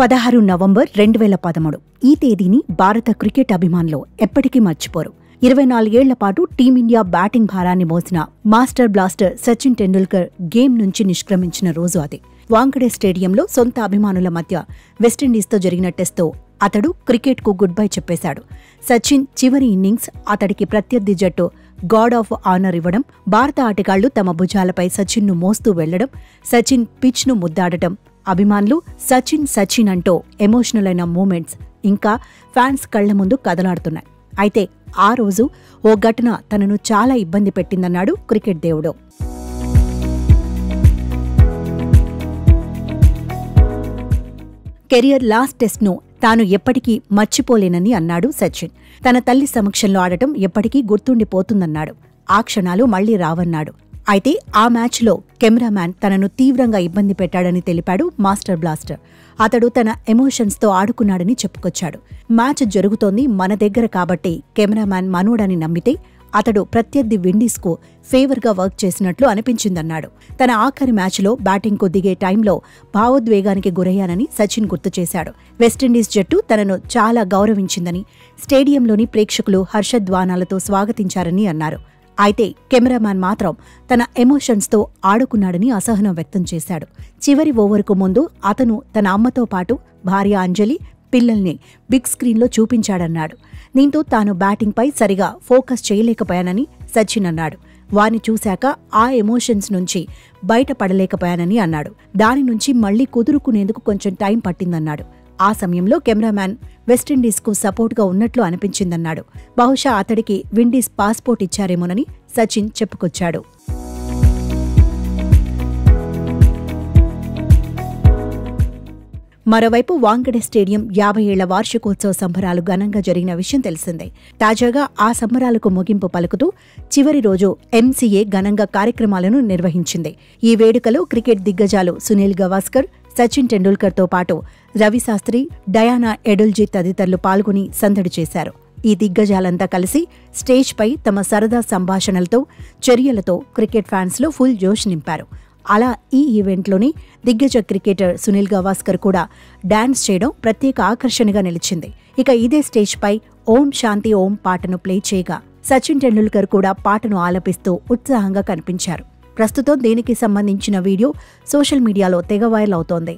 16 November 2013 ఈ తేదీని భారత క్రికెట్ అభిమానులు ఎప్పటికీ మర్చిపోరు. 24 ఏళ్ల పాటు టీమిండియా బ్యాటింగ్ భారాన్ని మోసిన master blaster Sachin Tendulkar game నుంచి నిష్క్రమించిన రోజు అది. వాంఖడే స్టేడియంలో సొంత అభిమానుల మధ్య వెస్టిండీస్తో జరిగిన టెస్ట్తో అతడు క్రికెట్కు గుడ్ బై చెప్పేశాడు. సచిన్ చివరి ఇన్నింగ్స్ అతడికి ప్రత్యర్థి జట్టు గార్డ్ ఆఫ్ ఆనర్ ఇవ్వడం, భారత ఆటగాళ్లు తమ భుజాలపై సచిన్ను మోస్తూ వెళ్లడం, సచిన్ పిచ్ను ముద్దాడటం, అభిమానులు సచిన్ సచిన్ అంటూ ఎమోషనల్ అయిన మూమెంట్స్ ఇంకా ఫ్యాన్స్ కళ్ల ముందు కదలాడుతున్నాయి. అయితే ఆ రోజు ఓ ఘటన తనను చాలా ఇబ్బంది పెట్టిందన్నాడు క్రికెట్ దేవుడు. కెరియర్ లాస్ట్ టెస్ట్ను తాను ఎప్పటికీ మర్చిపోలేనని అన్నాడు సచిన్. తన తల్లి సమక్షంలో ఆడటం ఎప్పటికీ గుర్తుండిపోతుందన్నాడు. ఆ క్షణాలు మళ్లీ రావన్నాడు. అయితే ఆ మ్యాచ్లో కెమెరామ్యాన్ తనను తీవ్రంగా ఇబ్బంది పెట్టాడని తెలిపాడు మాస్టర్ బ్లాస్టర్. అతడు తన ఎమోషన్స్తో ఆడుకున్నాడని చెప్పుకొచ్చాడు. మ్యాచ్ జరుగుతోంది మన దగ్గర కాబట్టి కెమెరామ్యాన్ మనోడని నమ్మితే అతడు ప్రత్యర్థి విండీస్కు ఫేవర్గా వర్క్ చేసినట్లు అనిపించిందన్నాడు. తన ఆఖరి మ్యాచ్లో బ్యాటింగ్కు దిగే టైంలో భావోద్వేగానికి గురయ్యానని సచిన్ గుర్తు చేశాడు. వెస్టిండీస్ జట్టు తనను చాలా గౌరవించిందని, స్టేడియంలోని ప్రేక్షకులు హర్షధ్వానాలతో స్వాగతించారని అన్నారు. అయితే కెమెరామ్యాన్ మాత్రం తన ఎమోషన్స్తో ఆడుకున్నాడని అసహనం వ్యక్తం చేశాడు. చివరి ఓవర్కు ముందు అతను తన అమ్మతో పాటు భార్య అంజలి, పిల్లల్ని బిగ్ స్క్రీన్లో చూపించాడన్నాడు. దీంతో తాను బ్యాటింగ్పై సరిగా ఫోకస్ చేయలేకపోయానని సచిన్ అన్నాడు. వారిని చూశాక ఆ ఎమోషన్స్ నుంచి బయటపడలేకపోయానని అన్నాడు. దాని నుంచి మళ్లీ కుదురుకునేందుకు కొంచెం టైం పట్టిందన్నాడు. ఆ సమయంలో కెమెరామ్యాన్ వెస్టిండీస్కు సపోర్ట్గా ఉన్నట్లు అనిపించిందన్నాడు. బహుశా అతడికి విండీస్ పాస్పోర్ట్ ఇచ్చారేమోనని సచిన్ చెప్పుకొచ్చాడు. మరోవైపు వాంఖడే స్టేడియం 50 ఏళ్ల వార్షికోత్సవ సంబరాలు ఘనంగా జరిగిన విషయం తెలిసిందే. తాజాగా ఆ సంబరాలకు ముగింపు పలుకుతూ చివరి రోజు ఎంసీఏ ఘనంగా కార్యక్రమాలను నిర్వహించింది. ఈ వేడుకలో క్రికెట్ దిగ్గజాలు సునీల్ గవాస్కర్, సచిన్ టెండూల్కర్తో పాటు రవిశాస్త్రి, డయానా ఎడుల్జీ తదితరులు పాల్గొని సందడి చేశారు. ఈ దిగ్గజాలంతా కలిసి స్టేజ్పై తమ సరదా సంభాషణలతో, చర్యలతో క్రికెట్ ఫ్యాన్స్లో ఫుల్ జోష్ నింపారు. అలా ఈ ఈవెంట్లోని దిగ్గజ క్రికెటర్ సునీల్ గవాస్కర్ కూడా డాన్స్ చేయడం ప్రత్యేక ఆకర్షణగా నిలిచింది. ఇక ఇదే స్టేజ్పై ఓం శాంతి ఓం పాటను ప్లే చేయగా సచిన్ టెండూల్కర్ కూడా పాటను ఆలపిస్తూ ఉత్సాహంగా కనిపించారు. ప్రస్తుతం దీనికి సంబంధించిన వీడియో సోషల్ మీడియాలో తెగ వైరల్ అవుతోంది.